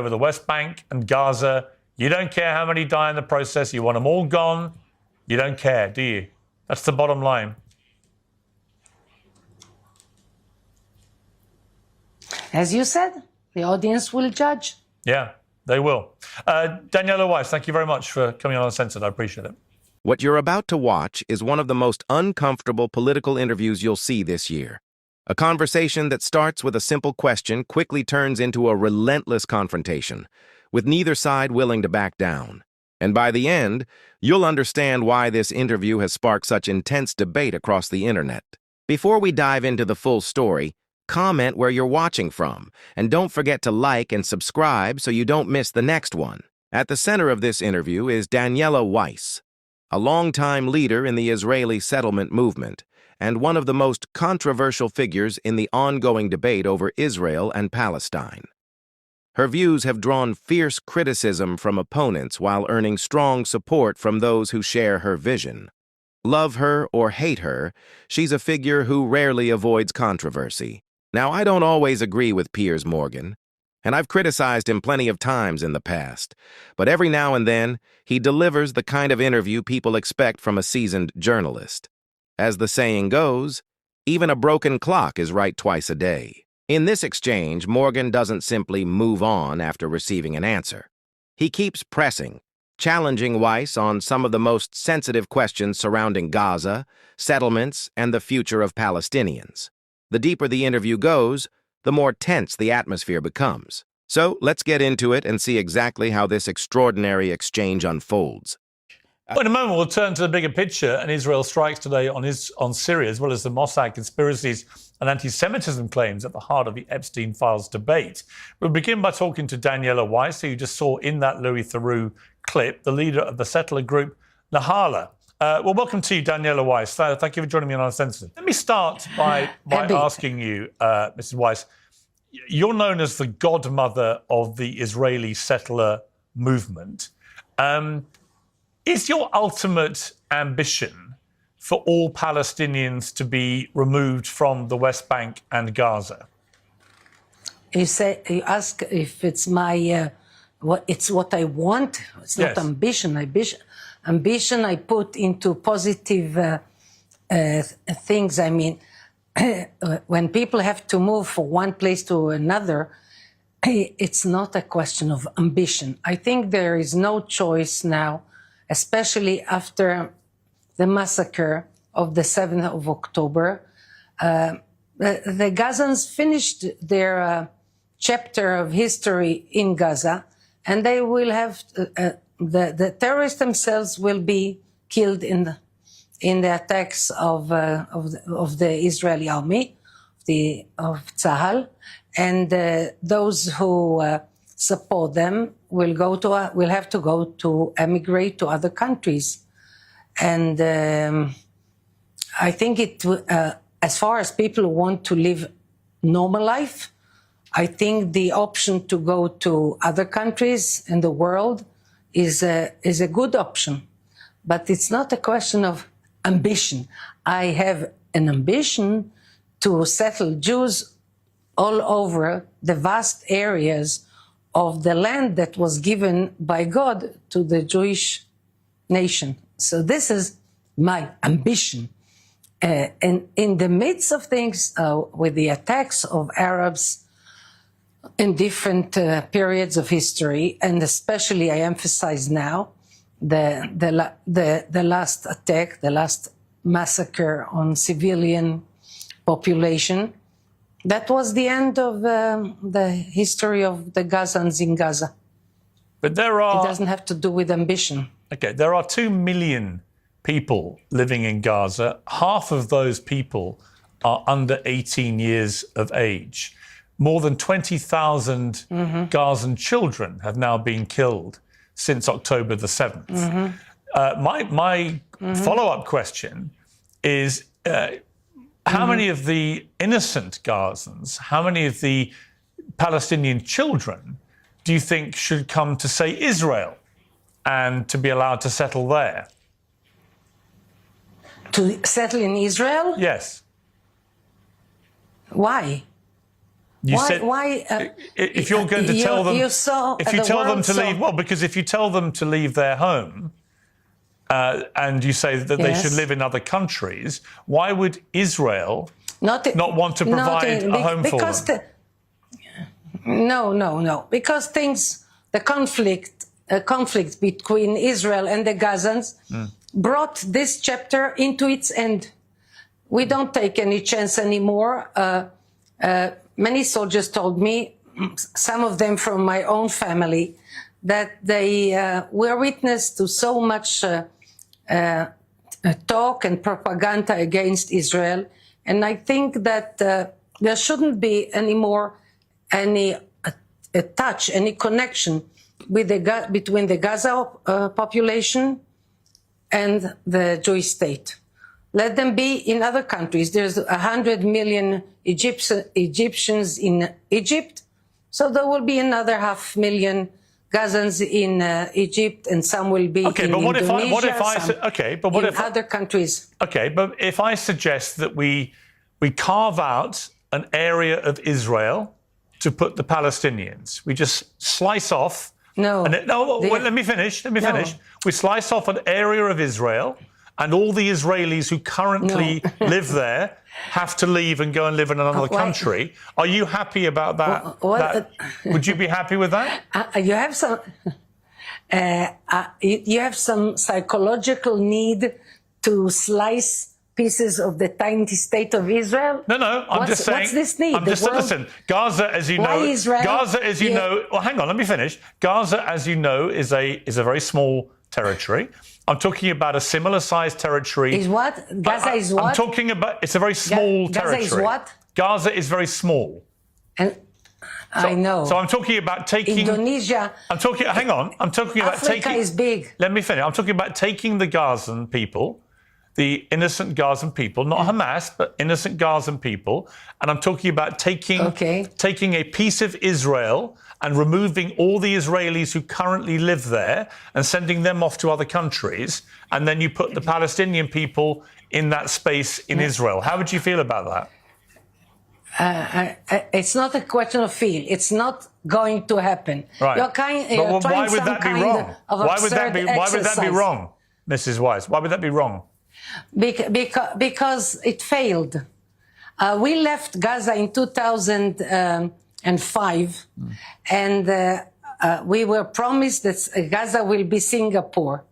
over the West Bank and Gaza. You don't care how many die in the process. You want them all gone. You don't care, do you? That's the bottom line. As you said, the audience will judge. Yeah, they will. Daniela Weiss, thank you very much for coming on Uncensored. I appreciate it. What you're about to watch is one of the most uncomfortable political interviews you'll see this year. A conversation that starts with a simple question quickly turns into a relentless confrontation, with neither side willing to back down. And by the end, you'll understand why this interview has sparked such intense debate across the internet. Before we dive into the full story, comment where you're watching from, and don't forget to like and subscribe so you don't miss the next one. At the center of this interview is Daniela Weiss, a longtime leader in the Israeli settlement movement, and one of the most controversial figures in the ongoing debate over Israel and Palestine. Her views have drawn fierce criticism from opponents while earning strong support from those who share her vision. Love her or hate her, she's a figure who rarely avoids controversy. Now, I don't always agree with Piers Morgan, and I've criticized him plenty of times in the past, but every now and then, he delivers the kind of interview people expect from a seasoned journalist. As the saying goes, even a broken clock is right twice a day. In this exchange, Morgan doesn't simply move on after receiving an answer. He keeps pressing, challenging Weiss on some of the most sensitive questions surrounding Gaza, settlements, and the future of Palestinians. The deeper the interview goes, the more tense the atmosphere becomes. So let's get into it and see exactly how this extraordinary exchange unfolds. Well, in a moment, we'll turn to the bigger picture and Israel strikes today on Syria, as well as the Mossad conspiracies and anti-Semitism claims at the heart of the Epstein Files debate. We'll begin by talking to Daniela Weiss, who you just saw in that Louis Theroux clip, the leader of the settler group Nahala. Well, welcome to you, Daniela Weiss. Thank you for joining me on Uncensored. Let me start by asking you, Mrs. Weiss, you're known as the godmother of the Israeli settler movement. Is your ultimate ambition for all Palestinians to be removed from the West Bank and Gaza? You ask if it's my, what I want. It's not ambition. Ambition I put into positive things. I mean, when people have to move from one place to another, it's not a question of ambition. I think there is no choice now, especially after the massacre of the 7th of October. The Gazans finished their chapter of history in Gaza, and they will have, the terrorists themselves will be killed in the attacks of the Israeli army, of Tzahal, and those who support them will have to emigrate to other countries. And I think as far as people want to live normal life, I think the option to go to other countries in the world is a good option. But it's not a question of ambition. I have an ambition to settle Jews all over the vast areas of the land that was given by God to the Jewish nation. So this is my ambition. And in the midst of things, with the attacks of Arabs in different periods of history, and especially I emphasize now, the last attack, the last massacre on civilian population, that was the end of the history of the Gazans in Gaza. But it doesn't have to do with ambition. Okay, there are 2 million people living in Gaza. Half of those people are under 18 years of age. More than 20,000 Gazan children have now been killed since October the 7th. My follow-up question is, how many of the innocent Gazans, how many of the Palestinian children do you think should come to, say, Israel and to be allowed to settle there? To settle in Israel? Yes. Why? You why, said if you're going to tell them, if you tell them to leave, well, because if you tell them to leave their home, and you say that they should live in other countries, why would Israel not want to provide a home for them? No. Because the conflict between Israel and the Gazans brought this chapter into its end. We don't take any chance anymore. Many soldiers told me, some of them from my own family, that they were witness to so much talk and propaganda against Israel. And I think that there shouldn't be anymore any touch, any connection with between the Gaza population and the Jewish state. Let them be in other countries. There's 100 million Egyptians in Egypt, so there will be another 500,000 Gazans in Egypt, and some will be in Indonesia, other countries. Okay, but if I suggest that we carve out an area of Israel to put the Palestinians, we just slice off. Let me finish. We slice off an area of Israel, and all the Israelis who currently live there have to leave and go and live in another country. Are you happy about that? Would you be happy with that? You have some psychological need to slice pieces of the tiny state of Israel. No. I'm just saying. What's this need? Listen. Gaza, as you know. Well, hang on. Let me finish. Gaza, as you know, is a very small territory. I'm talking about a similar-sized territory. Is what? Gaza is what? I'm talking about. It's a very small territory. Gaza is what? Gaza is very small. And I know. So I'm talking about taking Indonesia. Hang on. I'm talking about taking. Africa is big. Let me finish. I'm talking about taking the Gazan people, the innocent Gazan people, not Hamas, but innocent Gazan people, and I'm talking about taking a piece of Israel and removing all the Israelis who currently live there and sending them off to other countries, and then you put the Palestinian people in that space in Israel. How would you feel about that? It's not a question of feel. It's not going to happen. Right. Why would that be wrong? Why would that be wrong, Mrs. Weiss? Why would that be wrong? Because it failed. We left Gaza in 2005, and we were promised that Gaza will be Singapore.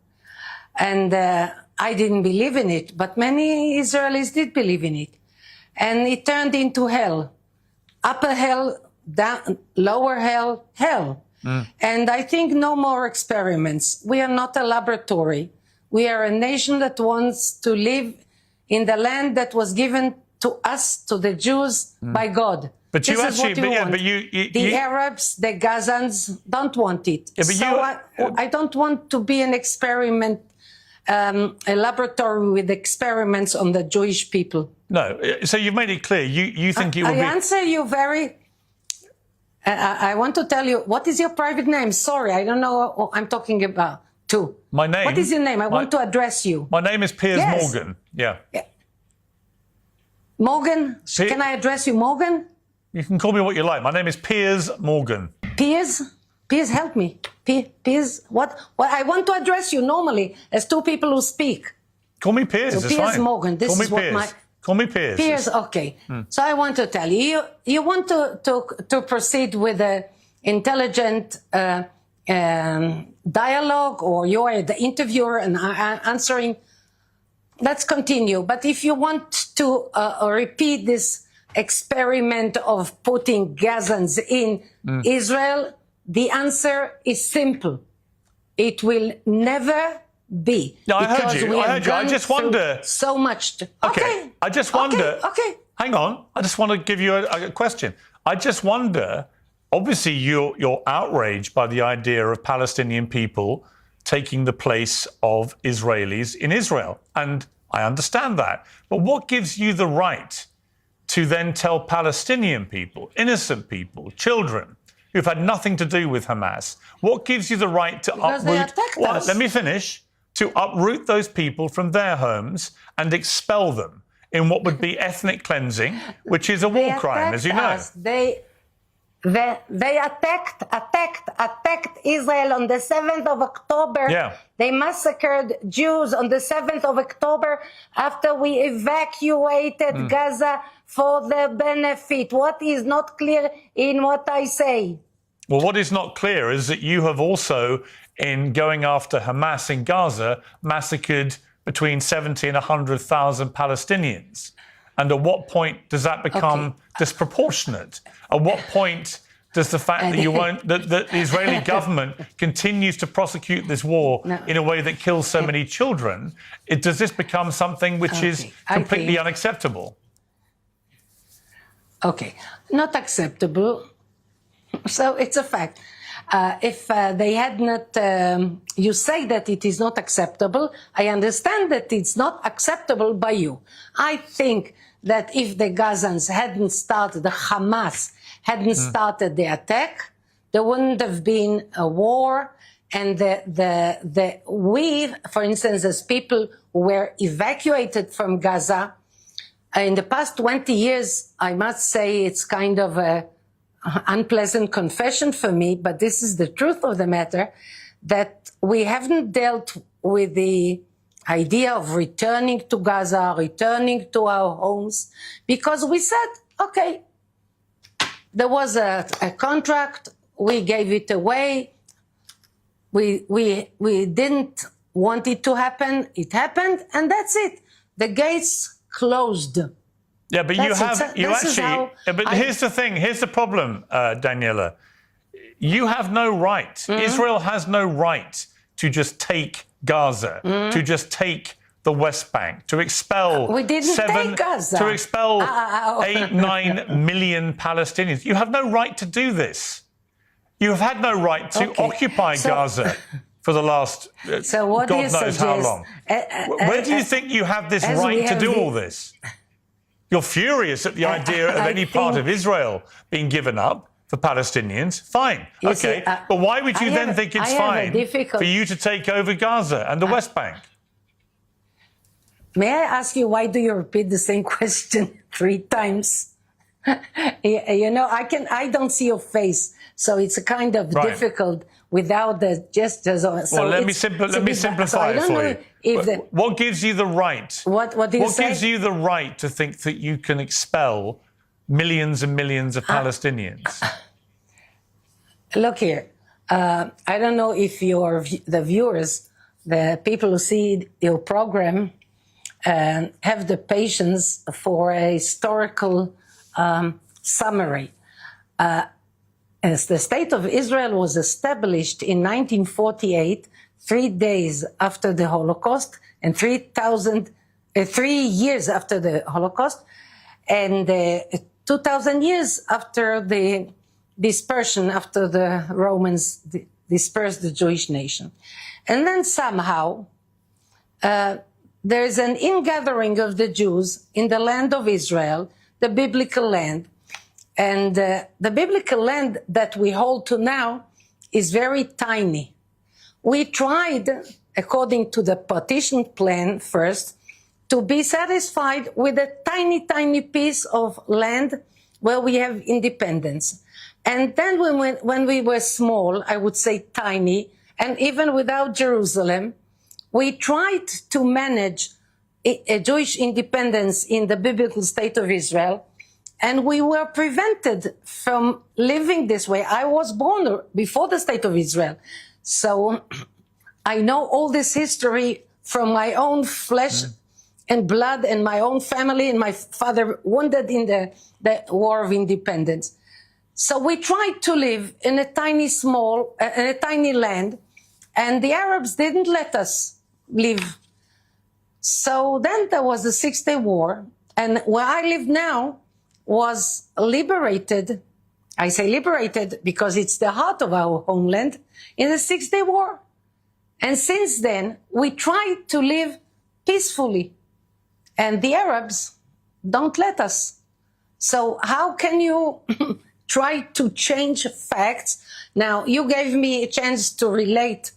And I didn't believe in it, but many Israelis did believe in it. And it turned into hell. Upper hell, down, lower hell, hell. And I think no more experiments. We are not a laboratory. We are a nation that wants to live in the land that was given to us, to the Jews, by God. But the Arabs, the Gazans don't want it. I don't want to be an experiment, a laboratory with experiments on the Jewish people. No, so you've made it clear. You think you will be... I answer you very... I want to tell you, what is your private name? Sorry, I don't know what I'm talking about. Too. My name. What is your name? I want to address you. My name is Piers Morgan. Yeah. Morgan? Can I address you, Morgan? You can call me what you like. My name is Piers Morgan. Piers? Piers, help me. Piers, what? I want to address you normally as two people who speak. Call me Piers. So Piers Morgan. This is what my... Call me Piers. Piers, okay. So I want to tell you, you want to proceed with an intelligent dialogue, or you're the interviewer and answering, let's continue. But if you want to repeat this experiment of putting Gazans in Israel, the answer is simple. It will never be. No, I heard you. I just wonder. So much. Okay. I just wonder. Okay. Hang on. I just want to give you a question. I just wonder. Obviously, you're outraged by the idea of Palestinian people taking the place of Israelis in Israel. And I understand that. But what gives you the right to then tell Palestinian people, innocent people, children, who've had nothing to do with Hamas, what gives you the right to uproot... Let me finish. To uproot those people from their homes and expel them in what would be ethnic cleansing, which is a war crime, as you know. They attacked Israel on the 7th of October. Yeah. They massacred Jews on the 7th of October after we evacuated Gaza for their benefit. What is not clear in what I say? Well, what is not clear is that you have also, in going after Hamas in Gaza, massacred between 70 and 100,000 Palestinians. And at what point does that become disproportionate? At what point does the fact that the Israeli government continues to prosecute this war in a way that kills so many children, does this become something which is completely unacceptable? Okay, not acceptable. So it's a fact. If they had not, you say that it is not acceptable. I understand that it's not acceptable by you. I think that if the Gazans hadn't started, the Hamas hadn't started the attack, there wouldn't have been a war. And we, for instance, as people who were evacuated from Gaza, in the past 20 years, I must say it's kind of a unpleasant confession for me, but this is the truth of the matter, that we haven't dealt with the idea of returning to Gaza, returning to our homes, because we said, okay, there was a contract, we gave it away, we didn't want it to happen, it happened, and that's it. The gates closed. Yeah, but here's the thing, here's the problem, Daniela. You have no right, Israel has no right to just take Gaza, to just take the West Bank, to expel take Gaza. To expel 8-9 million Palestinians. You have no right to do this. You have had no right to occupy Gaza for the last God knows how long. Where do you think you have this right to do all this? You're furious at the idea of any part of Israel being given up for Palestinians. Fine. Okay. But why would you then think it's fine for you to take over Gaza and the West Bank? May I ask you, why do you repeat the same question 3 times? You know, I don't see your face, so it's kind of difficult without the gestures. So well, let me simplify it for you. What gives you the right? What gives you the right to think that you can expel millions and millions of Palestinians? Look here. I don't know if the viewers, the people who see your program, have the patience for a historical summary. As the State of Israel was established in 1948, 3 days after the Holocaust, and 3 years after the Holocaust, and 2,000 years after the dispersion, after the Romans dispersed the Jewish nation. And then somehow there is an ingathering of the Jews in the land of Israel, the biblical land. And the biblical land that we hold to now is very tiny. We tried, according to the partition plan first, to be satisfied with a tiny, tiny piece of land where we have independence. And then when we were small, I would say tiny, and even without Jerusalem, we tried to manage a Jewish independence in the biblical state of Israel. And we were prevented from living this way. I was born before the state of Israel. So I know all this history from my own flesh and blood and my own family, and my father wounded in the War of Independence. So we tried to live in a tiny land, and the Arabs didn't let us live. So then there was the 6-Day War, and where I live now was liberated. I say liberated because it's the heart of our homeland in the 6-Day War. And since then, we tried to live peacefully. And the Arabs don't let us. So how can you try to change facts? Now, you gave me a chance to relate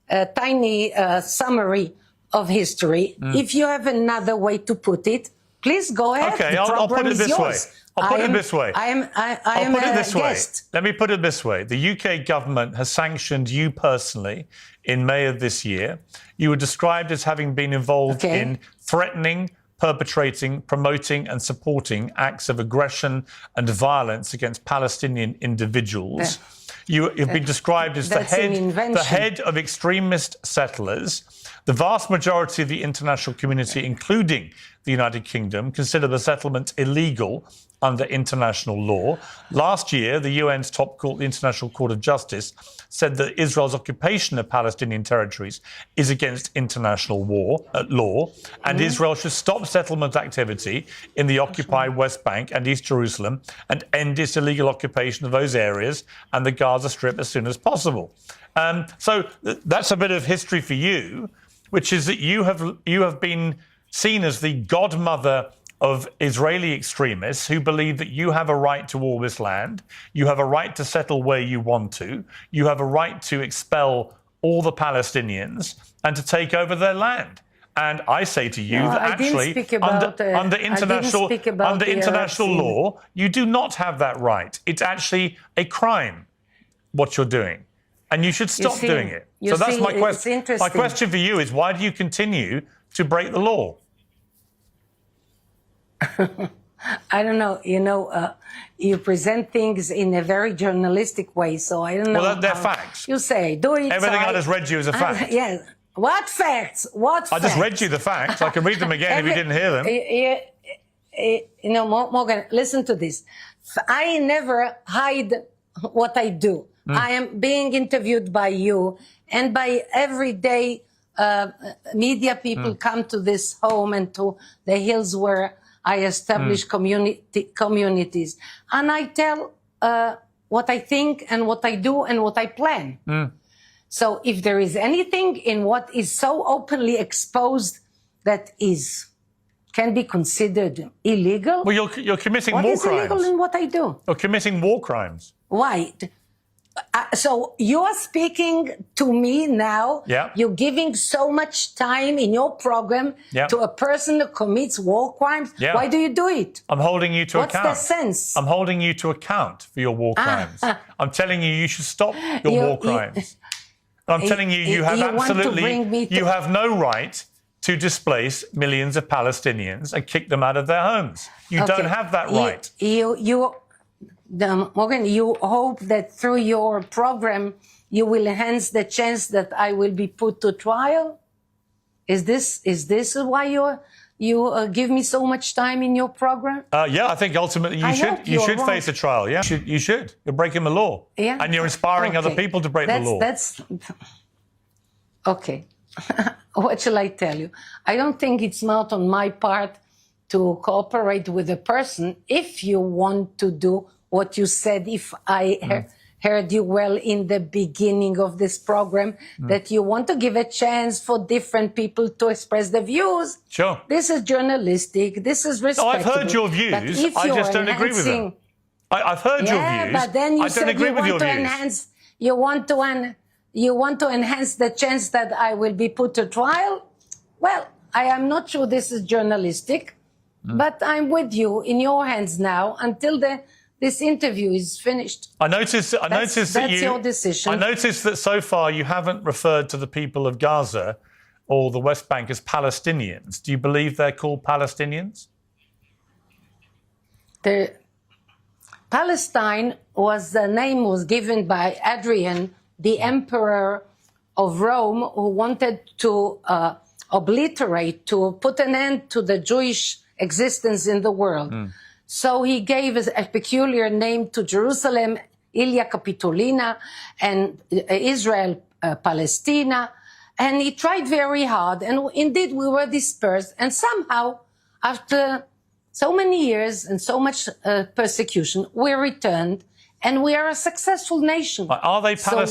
a tiny summary of history. If you have another way to put it, please go ahead. Okay, I'll put it this way. I'll put it this way. I'll put it this way. Guest. Let me put it this way. The UK government has sanctioned you personally in May of this year. You were described as having been involved in threatening, perpetrating, promoting and supporting acts of aggression and violence against Palestinian individuals. You have been described as the head of extremist settlers. The vast majority of the international community, including the United Kingdom, consider the settlement illegal under international law. Last year, the UN's top court, the International Court of Justice, said that Israel's occupation of Palestinian territories is against international law, and Israel should stop settlement activity in the occupied West Bank and East Jerusalem and end its illegal occupation of those areas and the Gaza Strip as soon as possible. So that's a bit of history for you, which is that you have been seen as the godmother of Israeli extremists who believe that you have a right to all this land, you have a right to settle where you want to, you have a right to expel all the Palestinians and to take over their land. And I say to you that actually, under international law, you do not have that right. It's actually a crime, what you're doing. And you should stop doing it. So that's my question. My question for you is, why do you continue to break the law? I don't know. You present things in a very journalistic way, so I don't know. Well, they're facts. You say, do it. Everything I just read you is a fact. Yes. What facts? What facts? I just read you the facts. I can read them again if you didn't hear them. Morgan, listen to this. I never hide what I do. I am being interviewed by you and by everyday media people come to this home and to the hills where I establish communities. And I tell what I think and what I do and what I plan. So if there is anything in what is so openly exposed that can be considered illegal. Well, you're committing war crimes. What is illegal in what I do? You're committing war crimes. Why? So you are speaking to me now. Yeah. You're giving so much time in your program to a person who commits war crimes. Yeah. Why do you do it? I'm holding you to account. What's the sense? I'm holding you to account for your war crimes. I'm telling you should stop your war crimes. I'm telling you, you have you have no right to displace millions of Palestinians and kick them out of their homes. You don't have that right. Morgan, you hope that through your program you will enhance the chance that I will be put to trial? Is this why you give me so much time in your program? Yeah, I think ultimately you should face a trial. Yeah, you should. You're breaking the law. Yeah, and you're inspiring other people to break the law. Okay. What shall I tell you? I don't think it's smart on my part to cooperate with a person if you want to do what you said, if I heard you well in the beginning of this program, that you want to give a chance for different people to express their views. Sure. This is journalistic. This is respectable. No, I've heard your views. I just don't agree with them. I've heard your views. But then you said you want to enhance. You want to enhance the chance that I will be put to trial. Well, I am not sure this is journalistic, but I'm with you in your hands now until this interview is finished. I noticed that your decision. I noticed that so far you haven't referred to the people of Gaza or the West Bank as Palestinians. Do you believe they're called Palestinians? Palestine the name was given by Adrian, the emperor of Rome, who wanted to obliterate, to put an end to the Jewish existence in the world. So he gave a peculiar name to Jerusalem, Ilia Capitolina, and Israel, Palestina. And he tried very hard. And indeed, we were dispersed. And somehow, after so many years and so much persecution, we returned. And we are a successful nation. But are they Palestinians? So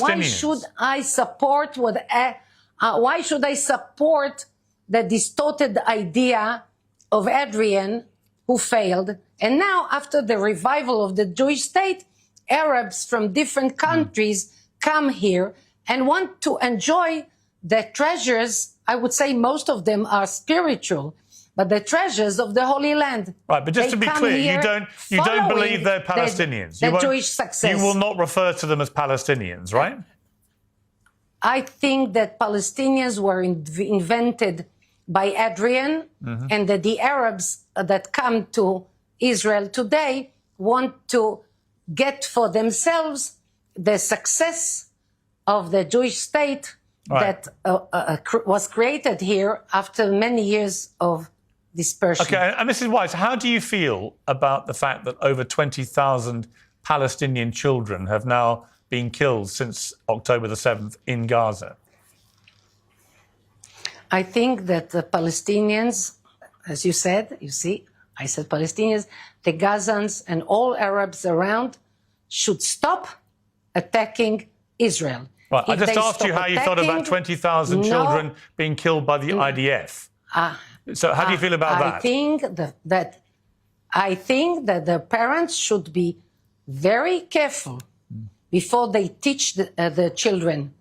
why should I support the distorted idea of Adrian, who failed? And now, after the revival of the Jewish state, Arabs from different countries come here and want to enjoy the treasures. I would say most of them are spiritual, but the treasures of the Holy Land. Right, but just to be clear, you don't believe they're Palestinians. The Jewish success. You will not refer to them as Palestinians, right? I think that Palestinians were invented by Adrian, and that the Arabs that come to Israel today want to get for themselves the success of the Jewish state that was created here after many years of dispersion. Okay, and Mrs. Weiss, how do you feel about the fact that over 20,000 Palestinian children have now been killed since October the 7th in Gaza? I think that the Palestinians, as you said, I said Palestinians, the Gazans and all Arabs around should stop attacking Israel. Right, I just asked you how you felt about 20,000 children being killed by the IDF. So how do you feel about that? I think that the parents should be very careful before they teach the children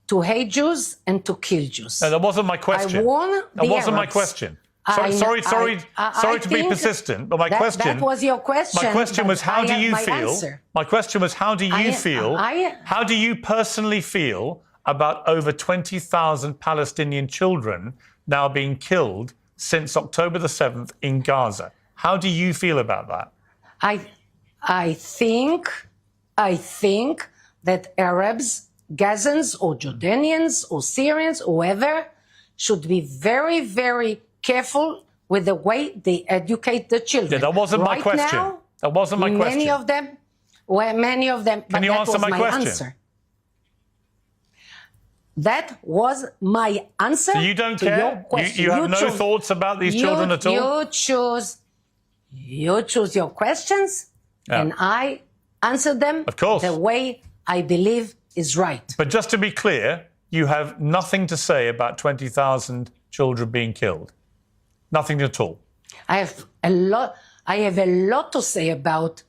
to hate Jews and to kill Jews. No, that wasn't my question. I warn the That wasn't my Arabs. question. Sorry to be persistent, but my question. That was your question. My question was, how do you feel? Answer. My question was, how do you feel? How do you personally feel about over 20,000 Palestinian children now being killed since October the 7th in Gaza? How do you feel about that? I think that Arabs, Gazans or Jordanians or Syrians, whoever, should be very, very careful with the way they educate the children. Yeah, that wasn't my question. That wasn't my question. Many of them. Can you answer my question? Answer. That was my answer. So you don't to care? Your question. You have no thoughts about these children at all? You choose your questions, and I answer them the way I believe is right. But just to be clear, you have nothing to say about 20,000 children being killed. Nothing at all. I have a lot to say about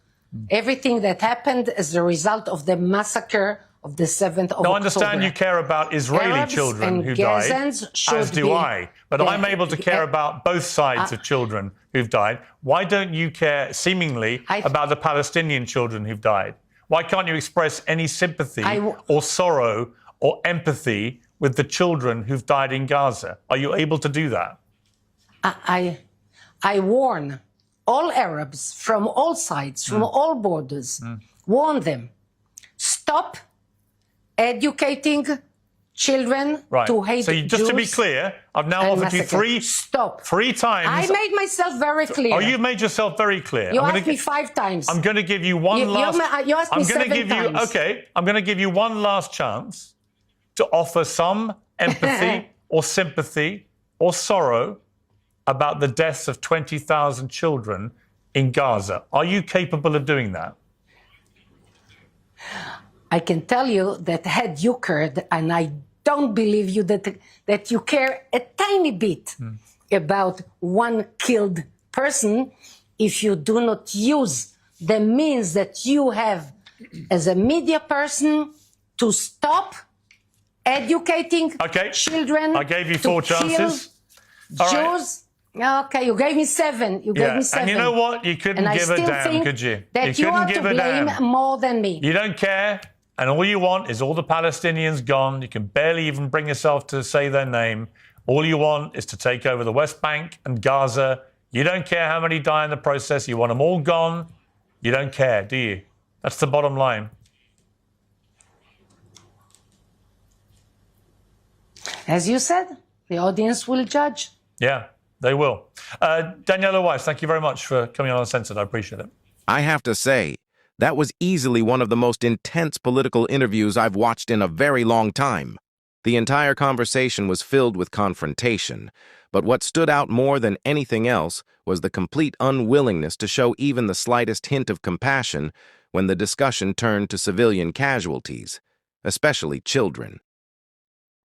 everything that happened as a result of the massacre of the 7th of October. I understand you care about Israeli children who died, as do I. But I'm able to care about both sides of children who've died. Why don't you care, seemingly, about the Palestinian children who've died? Why can't you express any sympathy or sorrow or empathy with the children who've died in Gaza? Are you able to do that? I warn all Arabs from all sides, from all borders, warn them, stop educating children to hate Jews. So just to be clear, I've now offered you three times. I made myself very clear. Oh, you've made yourself very clear. You asked me 5 times. I'm going to give you one last... You asked me 7 times. Okay, I'm going to give you one last chance to offer some empathy or sympathy or sorrow about the deaths of 20,000 children in Gaza. Are you capable of doing that? I can tell you that had you cared, and I don't believe you that you care a tiny bit about one killed person, if you do not use the means that you have as a media person to stop educating children. I gave you 4 chances. Jews. Okay, you gave me 7. You gave me 7. And you know what? You couldn't give a damn, could you? That you are to blame more than me. You don't care, and all you want is all the Palestinians gone. You can barely even bring yourself to say their name. All you want is to take over the West Bank and Gaza. You don't care how many die in the process. You want them all gone. You don't care, do you? That's the bottom line. As you said, the audience will judge. Yeah, they will. Daniela Weiss, thank you very much for coming on Uncensored. I appreciate it. I have to say, that was easily one of the most intense political interviews I've watched in a very long time. The entire conversation was filled with confrontation, but what stood out more than anything else was the complete unwillingness to show even the slightest hint of compassion when the discussion turned to civilian casualties, especially children.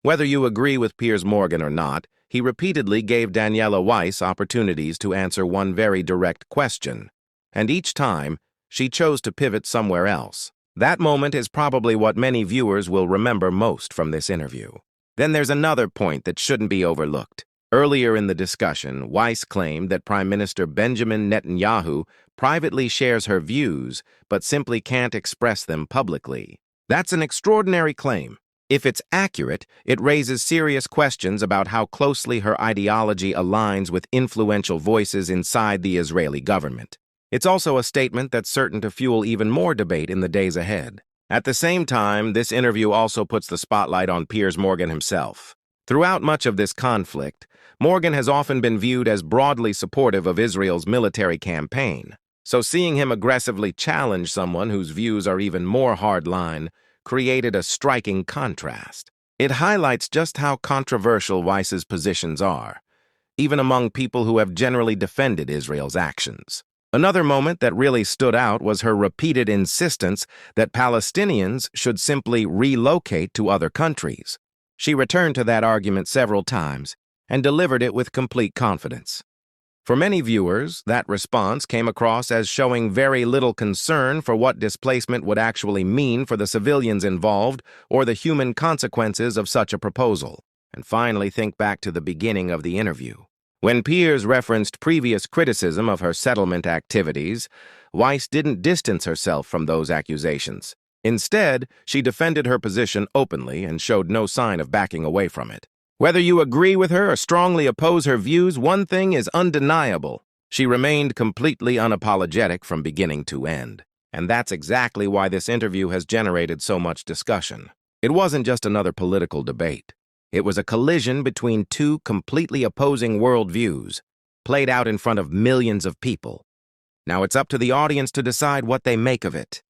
Whether you agree with Piers Morgan or not, he repeatedly gave Daniela Weiss opportunities to answer one very direct question, and each time, she chose to pivot somewhere else. That moment is probably what many viewers will remember most from this interview. Then there's another point that shouldn't be overlooked. Earlier in the discussion, Weiss claimed that Prime Minister Benjamin Netanyahu privately shares her views, but simply can't express them publicly. That's an extraordinary claim. If it's accurate, it raises serious questions about how closely her ideology aligns with influential voices inside the Israeli government. It's also a statement that's certain to fuel even more debate in the days ahead. At the same time, this interview also puts the spotlight on Piers Morgan himself. Throughout much of this conflict, Morgan has often been viewed as broadly supportive of Israel's military campaign. So seeing him aggressively challenge someone whose views are even more hardline created a striking contrast. It highlights just how controversial Weiss's positions are, even among people who have generally defended Israel's actions. Another moment that really stood out was her repeated insistence that Palestinians should simply relocate to other countries. She returned to that argument several times and delivered it with complete confidence. For many viewers, that response came across as showing very little concern for what displacement would actually mean for the civilians involved or the human consequences of such a proposal. And finally, think back to the beginning of the interview. When Piers referenced previous criticism of her settlement activities, Weiss didn't distance herself from those accusations. Instead, she defended her position openly and showed no sign of backing away from it. Whether you agree with her or strongly oppose her views, one thing is undeniable. She remained completely unapologetic from beginning to end. And that's exactly why this interview has generated so much discussion. It wasn't just another political debate. It was a collision between two completely opposing worldviews, played out in front of millions of people. Now it's up to the audience to decide what they make of it.